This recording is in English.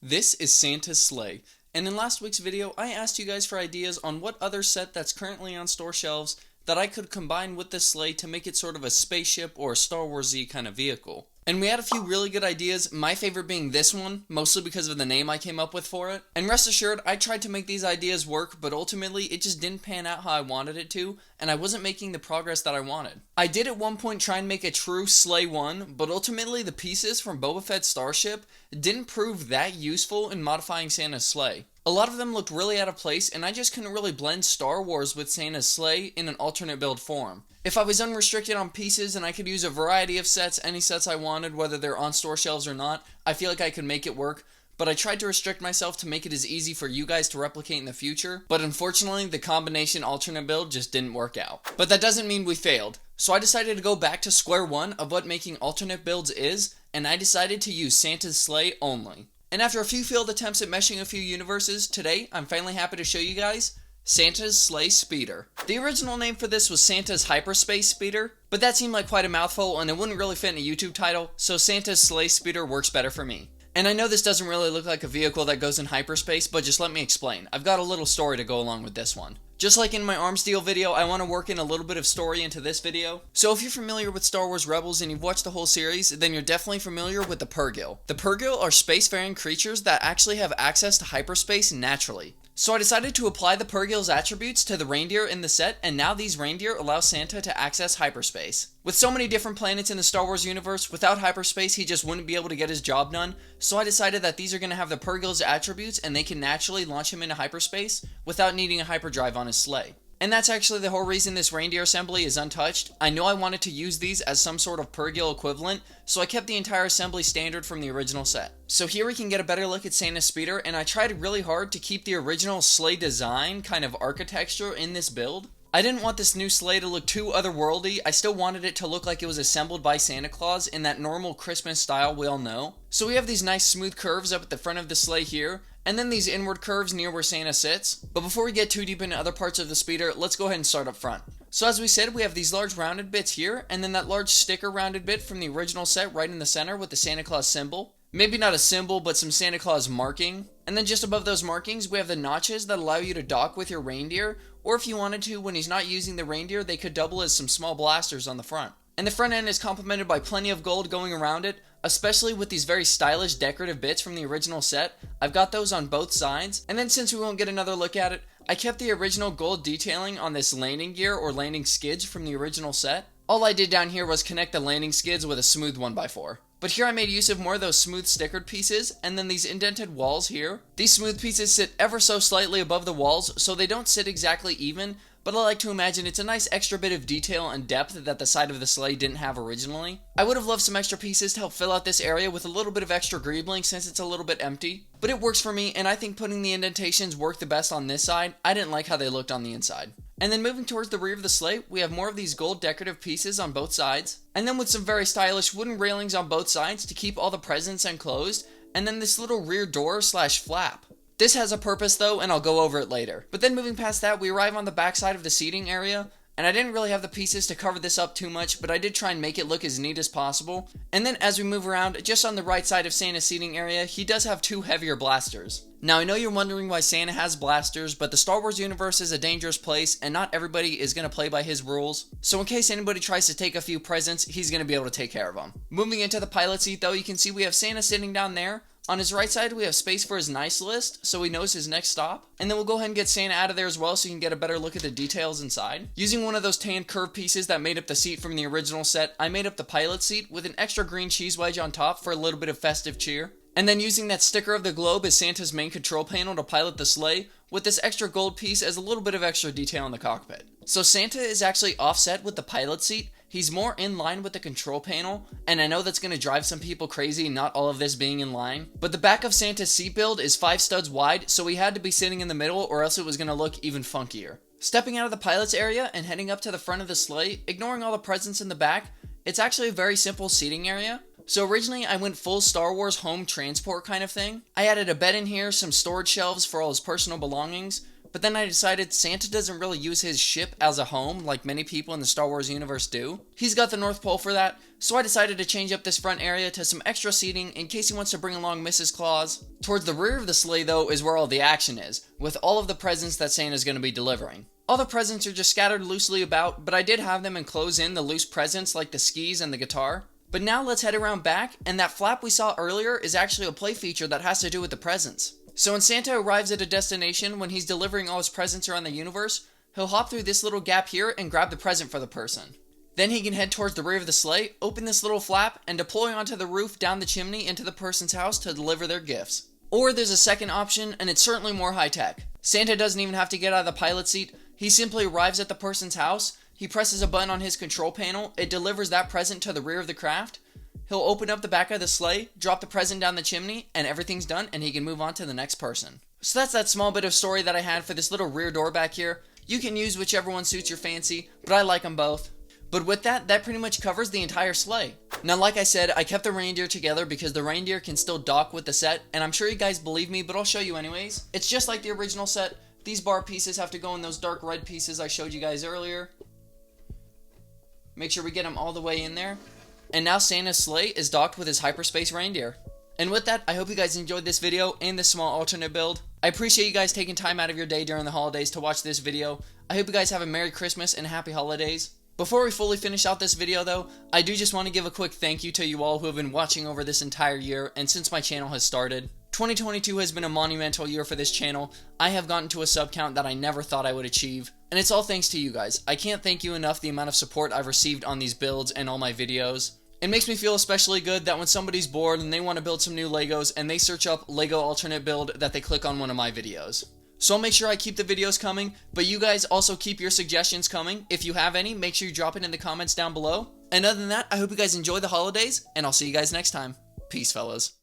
This is Santa's sleigh, and in last week's video I asked you guys for ideas on what other set that's currently on store shelves that I could combine with this sleigh to make it sort of a spaceship or a Star Wars-y kind of vehicle. And we had a few really good ideas, my favorite being this one, mostly because of the name I came up with for it. And rest assured, I tried to make these ideas work, but ultimately it just didn't pan out how I wanted it to, and I wasn't making the progress that I wanted. I did at one point try and make a true Sleigh 1, but ultimately the pieces from Boba Fett's starship didn't prove that useful in modifying Santa's sleigh. A lot of them looked really out of place, and I just couldn't really blend Star Wars with Santa's sleigh in an alternate build form. If I was unrestricted on pieces and I could use a variety of sets, any sets I wanted, whether they're on store shelves or not, I feel like I could make it work, but I tried to restrict myself to make it as easy for you guys to replicate in the future, but unfortunately the combination alternate build just didn't work out. But that doesn't mean we failed, so I decided to go back to square one of what making alternate builds is, and I decided to use Santa's sleigh only. And after a few failed attempts at meshing a few universes, today I'm finally happy to show you guys Santa's Sleigh Speeder. The original name for this was Santa's Hyperspace Speeder, but that seemed like quite a mouthful and it wouldn't really fit in a YouTube title, so Santa's Sleigh Speeder works better for me. And I know this doesn't really look like a vehicle that goes in hyperspace, but just let me explain. I've got a little story to go along with this one. Just like in my arms deal video, I want to work in a little bit of story into this video. So if you're familiar with Star Wars Rebels and you've watched the whole series, then you're definitely familiar with the Purrgil. The Purrgil are spacefaring creatures that actually have access to hyperspace naturally. So I decided to apply the Purrgil's attributes to the reindeer in the set, and now these reindeer allow Santa to access hyperspace. With so many different planets in the Star Wars universe, without hyperspace he just wouldn't be able to get his job done, so I decided that these are going to have the Purrgil's attributes and they can naturally launch him into hyperspace without needing a hyperdrive on his sleigh. And that's actually the whole reason this reindeer assembly is untouched. I know I wanted to use these as some sort of Purrgil equivalent, so I kept the entire assembly standard from the original set. So here we can get a better look at Santa's speeder, and I tried really hard to keep the original sleigh design kind of architecture in this build. I didn't want this new sleigh to look too otherworldly. I still wanted it to look like it was assembled by Santa Claus in that normal Christmas style we all know. So we have these nice smooth curves up at the front of the sleigh here, and then these inward curves near where Santa sits. But before we get too deep into other parts of the speeder, let's go ahead and start up front. So as we said, we have these large rounded bits here, and then that large sticker rounded bit from the original set right in the center with the Santa Claus symbol. Maybe not a symbol, but some Santa Claus marking. And then just above those markings, we have the notches that allow you to dock with your reindeer, or if you wanted to, when he's not using the reindeer, they could double as some small blasters on the front. And the front end is complemented by plenty of gold going around it, especially with these very stylish decorative bits from the original set. I've got those on both sides. And then since we won't get another look at it, I kept the original gold detailing on this landing gear or landing skids from the original set. All I did down here was connect the landing skids with a smooth 1x4. But here I made use of more of those smooth stickered pieces, and then these indented walls here. These smooth pieces sit ever so slightly above the walls, so they don't sit exactly even, but I like to imagine it's a nice extra bit of detail and depth that the side of the sleigh didn't have originally. I would have loved some extra pieces to help fill out this area with a little bit of extra greebling since it's a little bit empty. But it works for me, and I think putting the indentations worked the best on this side. I didn't like how they looked on the inside. And then moving towards the rear of the sleigh, we have more of these gold decorative pieces on both sides. And then with some very stylish wooden railings on both sides to keep all the presents enclosed. And then this little rear door slash flap. This has a purpose though, and I'll go over it later. But then moving past that, we arrive on the back side of the seating area. And I didn't really have the pieces to cover this up too much, but I did try and make it look as neat as possible. And then as we move around, just on the right side of Santa's seating area, he does have two heavier blasters. Now I know you're wondering why Santa has blasters, but the Star Wars universe is a dangerous place, and not everybody is going to play by his rules. So in case anybody tries to take a few presents, he's going to be able to take care of them. Moving into the pilot seat though, you can see we have Santa sitting down there. On his right side, we have space for his nice list, so he knows his next stop. And then we'll go ahead and get Santa out of there as well so you can get a better look at the details inside. Using one of those tan curved pieces that made up the seat from the original set, I made up the pilot seat with an extra green cheese wedge on top for a little bit of festive cheer. And then using that sticker of the globe as Santa's main control panel to pilot the sleigh, with this extra gold piece as a little bit of extra detail in the cockpit. So Santa is actually offset with the pilot seat. He's more in line with the control panel, and I know that's going to drive some people crazy, not all of this being in line. But the back of Santa's seat build is 5 studs wide, so he had to be sitting in the middle or else it was going to look even funkier. Stepping out of the pilot's area and heading up to the front of the sleigh, ignoring all the presents in the back, it's actually a very simple seating area. So originally I went full Star Wars home transport kind of thing. I added a bed in here, some storage shelves for all his personal belongings, But then I decided Santa doesn't really use his ship as a home like many people in the Star Wars universe do. He's got the North Pole for that, so I decided to change up this front area to some extra seating in case he wants to bring along Mrs. Claus. Towards the rear of the sleigh though is where all the action is, with all of the presents that Santa's going to be delivering. All the presents are just scattered loosely about, but I did have them enclose in the loose presents like the skis and the guitar. But now let's head around back, and that flap we saw earlier is actually a play feature that has to do with the presents. So when Santa arrives at a destination, when he's delivering all his presents around the universe, he'll hop through this little gap here and grab the present for the person. Then he can head towards the rear of the sleigh, open this little flap, and deploy onto the roof down the chimney into the person's house to deliver their gifts. Or there's a second option, and it's certainly more high-tech. Santa doesn't even have to get out of the pilot seat. He simply arrives at the person's house, he presses a button on his control panel, it delivers that present to the rear of the craft. He'll open up the back of the sleigh, drop the present down the chimney, and everything's done, and he can move on to the next person. So that's that small bit of story that I had for this little rear door back here. You can use whichever one suits your fancy, but I like them both. But with that pretty much covers the entire sleigh. Now like I said, I kept the reindeer together because the reindeer can still dock with the set, and I'm sure you guys believe me, but I'll show you anyways. It's just like the original set. These bar pieces have to go in those dark red pieces I showed you guys earlier. Make sure we get them all the way in there. And now Santa's sleigh is docked with his Hyperspace reindeer. And with that, I hope you guys enjoyed this video and this small alternate build. I appreciate you guys taking time out of your day during the holidays to watch this video. I hope you guys have a Merry Christmas and Happy Holidays. Before we fully finish out this video though, I do just want to give a quick thank you to you all who have been watching over this entire year and since my channel has started. 2022 has been a monumental year for this channel. I have gotten to a sub count that I never thought I would achieve. And it's all thanks to you guys. I can't thank you enough the amount of support I've received on these builds and all my videos. It makes me feel especially good that when somebody's bored and they want to build some new Legos and they search up Lego alternate build that they click on one of my videos. So I'll make sure I keep the videos coming, but you guys also keep your suggestions coming. If you have any, make sure you drop it in the comments down below. And other than that, I hope you guys enjoy the holidays, and I'll see you guys next time. Peace, fellas.